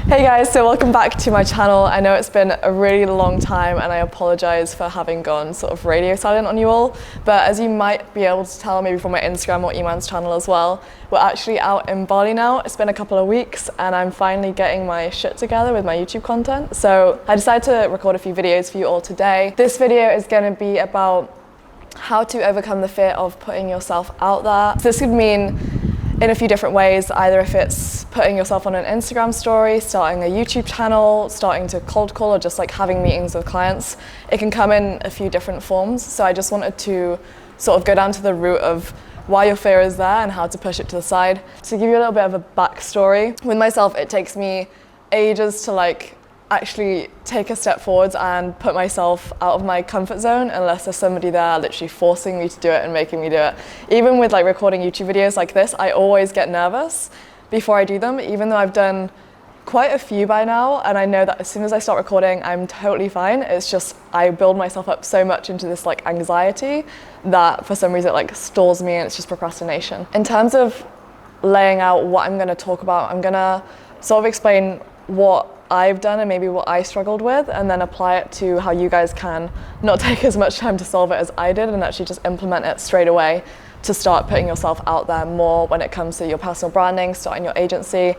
Hey guys, so welcome back to my channel. I know it's been a really long time and I apologize for having gone sort of radio silent on you all, but as you might be able to tell maybe from my Instagram or Iman's channel as well, we're actually out in Bali now. It's been a couple of weeks and I'm finally getting my shit together with my YouTube content. So I decided to record a few videos for you all today. This video is going to be about how to overcome the fear of putting yourself out there. So this could mean in a few different ways, either if it's putting yourself on an Instagram story, starting a YouTube channel, starting to cold call, or just like having meetings with clients. It can come in a few different forms. So I just wanted to sort of go down to the root of why your fear is there and how to push it to the side. To give you a little bit of a backstory, with myself, it takes me ages to actually take a step forwards and put myself out of my comfort zone unless there's somebody there literally forcing me to do it and making me do it. Even with recording YouTube videos like this, I always get nervous before I do them, even though I've done quite a few by now, and I know that as soon as I start recording, I'm totally fine. It's just I build myself up so much into this anxiety that for some reason it stalls me, and it's just procrastination. In terms of laying out what I'm going to talk about, I'm going to sort of explain what I've done and maybe what I struggled with, and then apply it to how you guys can not take as much time to solve it as I did and actually just implement it straight away to start putting yourself out there more when it comes to your personal branding, starting your agency,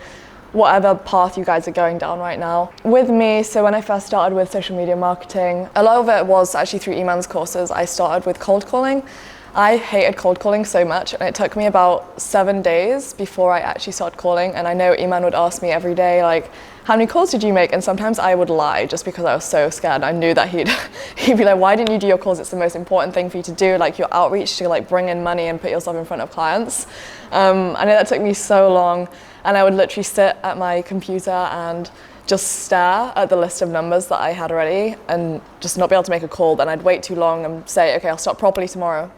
whatever path you guys are going down right now. With me, so when I first started with social media marketing, a lot of it was actually through Iman's courses. I started with cold calling. I hated cold calling so much, and it took me about 7 days before I actually started calling. And I know Iman would ask me every day, how many calls did you make? And sometimes I would lie just because I was so scared. I knew that he'd be like, why didn't you do your calls? It's the most important thing for you to do, your outreach to bring in money and put yourself in front of clients. I know that took me so long, and I would literally sit at my computer and just stare at the list of numbers that I had already and just not be able to make a call. Then I'd wait too long and say, okay, I'll start properly tomorrow.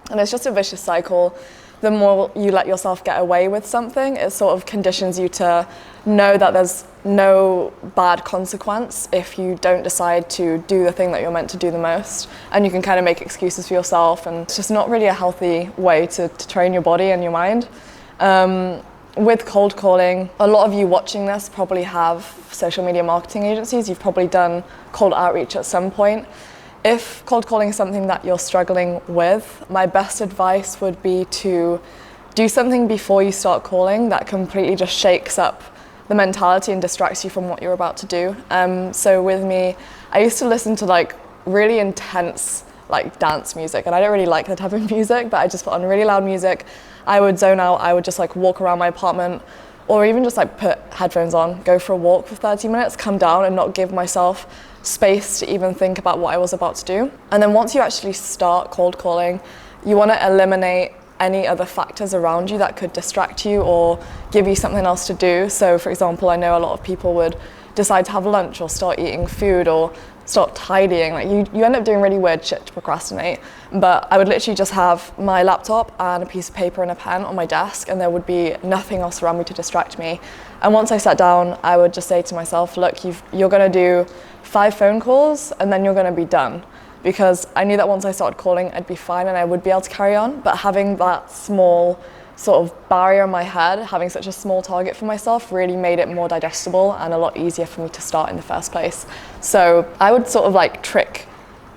And it's just a vicious cycle. The more you let yourself get away with something, it sort of conditions you to know that there's no bad consequence if you don't decide to do the thing that you're meant to do the most. And you can kind of make excuses for yourself, and it's just not really a healthy way to train your body and your mind. With cold calling, a lot of you watching this probably have social media marketing agencies. You've probably done cold outreach at some point. If cold calling is something that you're struggling with, my best advice would be to do something before you start calling that completely just shakes up the mentality and distracts you from what you're about to do. So with me, I used to listen to really intense dance music, and I don't really like that type of music, but I just put on really loud music. I would zone out. I would just walk around my apartment, or even just put headphones on, go for a walk for 30 minutes, come down and not give myself space to even think about what I was about to do. And then once you actually start cold calling, you want to eliminate any other factors around you that could distract you or give you something else to do. So for example, I know a lot of people would decide to have lunch or start eating food or start tidying. You end up doing really weird shit to procrastinate. But I would literally just have my laptop and a piece of paper and a pen on my desk, and there would be nothing else around me to distract me. And once I sat down, I would just say to myself, look, you're going to do 5 phone calls and then you're going to be done. Because I knew that once I started calling, I'd be fine and I would be able to carry on. But having that small sort of barrier in my head, having such a small target for myself, really made it more digestible and a lot easier for me to start in the first place. So I would sort of trick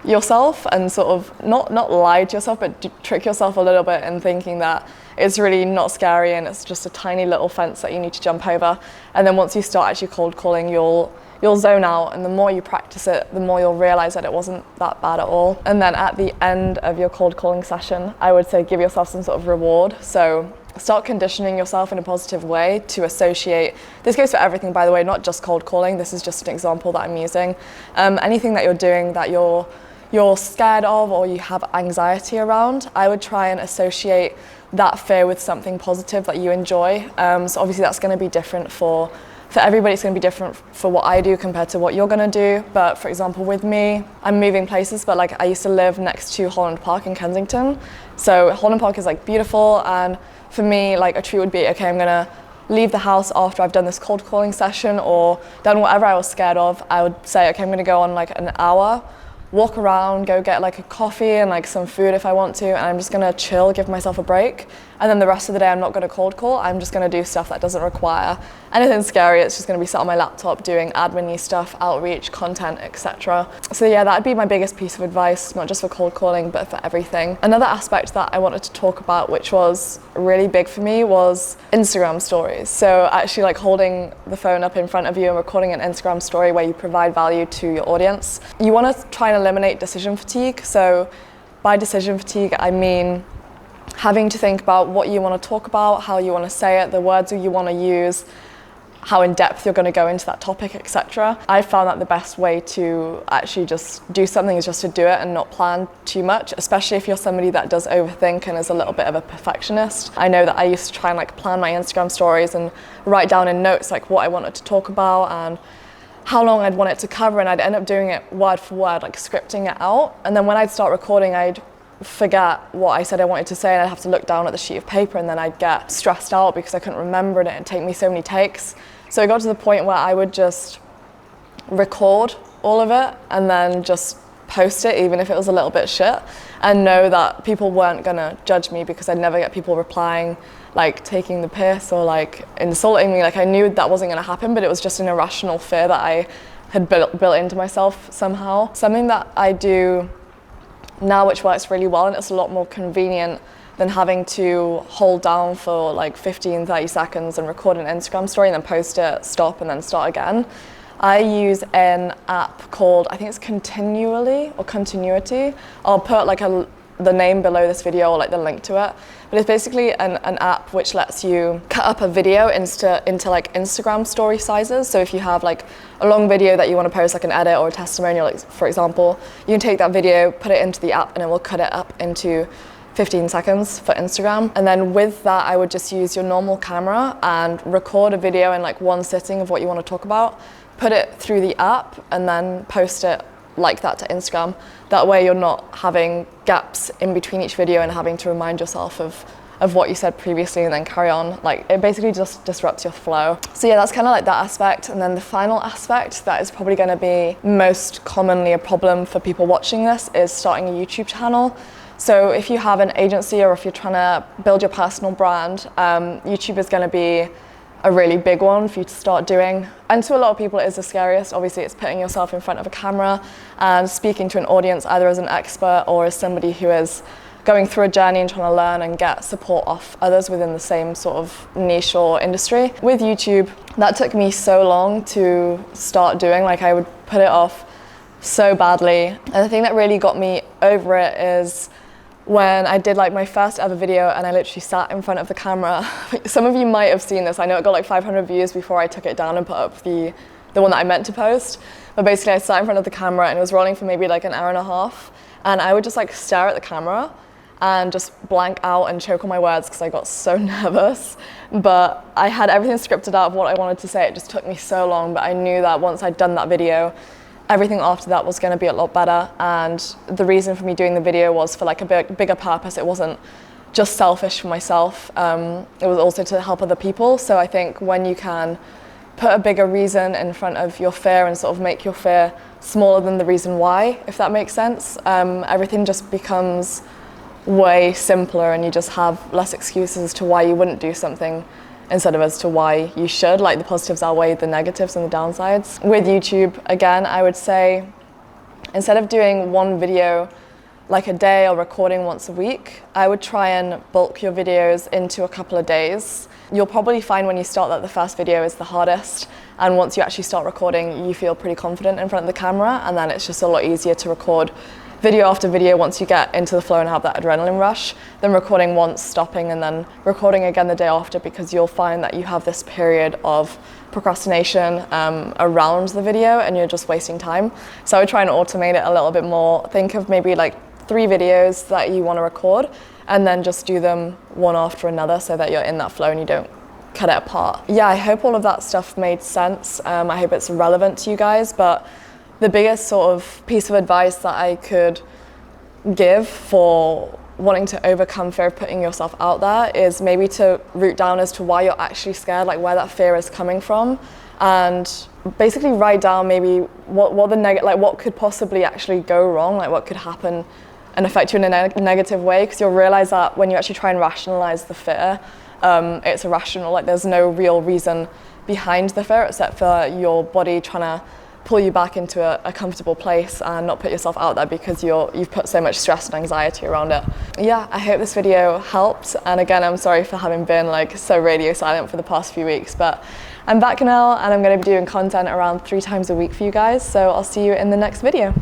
yourself and sort of not lie to yourself, but trick yourself a little bit in thinking that it's really not scary and it's just a tiny little fence that you need to jump over. And then once you start actually cold calling, you'll zone out, and the more you practice it, the more you'll realize that it wasn't that bad at all. And then at the end of your cold calling session, I would say give yourself some sort of reward. So start conditioning yourself in a positive way to associate, this goes for everything by the way, not just cold calling, this is just an example that I'm using. Anything that you're doing that you're scared of or you have anxiety around, I would try and associate that fear with something positive that you enjoy. So obviously that's going to be different for everybody. It's going to be different for what I do compared to what you're going to do. But for example, with me, I'm moving places, but I used to live next to Holland Park in Kensington. So Holland Park is beautiful, and for me, a treat would be, okay, I'm going to leave the house after I've done this cold calling session or done whatever I was scared of. I would say, okay, I'm going to go on an hour, walk around, go get a coffee and some food if I want to, and I'm just going to chill, give myself a break. and then the rest of the day I'm not going to cold call. I'm just going to do stuff that doesn't require anything scary. It's just going to be sat on my laptop doing admin-y stuff, outreach, content, etc. So yeah, that'd be my biggest piece of advice, not just for cold calling, but for everything. Another aspect that I wanted to talk about, which was really big for me, was Instagram stories. So actually like holding the phone up in front of you and recording an Instagram story where you provide value to your audience. You want to try and eliminate decision fatigue. So by decision fatigue, I mean having to think about what you want to talk about, how you want to say it, the words you want to use, how in depth you're going to go into that topic, etc. I found that the best way to actually just do something is just to do it and not plan too much, especially if you're somebody that does overthink and is a little bit of a perfectionist. I know that I used to try and like plan my Instagram stories and write down in notes like what I wanted to talk about and how long I'd want it to cover, and I'd end up doing it word for word, like scripting it out. And then when I'd start recording, I'd forget what I said I wanted to say, and I'd have to look down at the sheet of paper, and then I'd get stressed out because I couldn't remember it and it'd take me so many takes. So it got to the point where I would just record all of it and then just post it, even if it was a little bit shit, and know that people weren't gonna judge me because I'd never get people replying like taking the piss or like insulting me. Like I knew that wasn't gonna happen, but it was just an irrational fear that I had built into myself somehow. Something that I do now which works really well, and it's a lot more convenient than having to hold down for like 15-30 seconds and record an Instagram story and then post it, stop, and then start again. I use an app called, I think it's Continually or Continuity. I'll put like the name below this video or like the link to it. But it's basically an app which lets you cut up a video into like Instagram story sizes. So if you have like a long video that you want to post, like an edit or a testimonial, like, for example, you can take that video, put it into the app, and it will cut it up into 15 seconds for Instagram. And then with that, I would just use your normal camera and record a video in like one sitting of what you want to talk about, put it through the app, and then post it like that to Instagram. That way you're not having gaps in between each video and having to remind yourself of what you said previously and then carry on. Like it basically just disrupts your flow. So yeah, that's kind of like that aspect. And then the final aspect that is probably going to be most commonly a problem for people watching this is starting a YouTube channel. So if you have an agency or if you're trying to build your personal brand, YouTube is going to be a really big one for you to start doing. And to a lot of people it is the scariest. Obviously it's putting yourself in front of a camera and speaking to an audience either as an expert or as somebody who is going through a journey and trying to learn and get support off others within the same sort of niche or industry. With YouTube, that took me so long to start doing. Like I would put it off so badly. And the thing that really got me over it is when I did like my first ever video and I literally sat in front of the camera. Some of you might have seen this. I know it got like 500 views before I took it down and put up the one that I meant to post. But basically I sat in front of the camera and it was rolling for maybe like an hour and a half. And I would just like stare at the camera and just blank out and choke on my words because I got so nervous. But I had everything scripted out of what I wanted to say. It just took me so long, but I knew that once I'd done that video, everything after that was going to be a lot better. And the reason for me doing the video was for like a bigger purpose. It wasn't just selfish for myself. It was also to help other people. So I think when you can put a bigger reason in front of your fear and sort of make your fear smaller than the reason why, if that makes sense, everything just becomes way simpler and you just have less excuses as to why you wouldn't do something instead of as to why you should. Like the positives outweigh the negatives and the downsides. With YouTube, again, I would say instead of doing one video like a day or recording once a week, I would try and bulk your videos into a couple of days. You'll probably find when you start that the first video is the hardest, and once you actually start recording, you feel pretty confident in front of the camera, and then it's just a lot easier to record video after video once you get into the flow and have that adrenaline rush than recording once, stopping, and then recording again the day after, because you'll find that you have this period of procrastination around the video and you're just wasting time. So I would try and automate it a little bit more. Think of maybe like 3 videos that you want to record and then just do them one after another so that you're in that flow and you don't cut it apart. Yeah, I hope all of that stuff made sense. I hope it's relevant to you guys, but the biggest sort of piece of advice that I could give for wanting to overcome fear of putting yourself out there is maybe to root down as to why you're actually scared, like where that fear is coming from, and basically write down maybe what could possibly actually go wrong, like what could happen and affect you in a negative way, because you'll realize that when you actually try and rationalize the fear, it's irrational. Like, there's no real reason behind the fear except for your body trying to pull you back into a comfortable place and not put yourself out there because you've put so much stress and anxiety around it. Yeah, I hope this video helped, and again, I'm sorry for having been like so radio silent for the past few weeks, but I'm back now and I'm going to be doing content around 3 times a week for you guys, so I'll see you in the next video.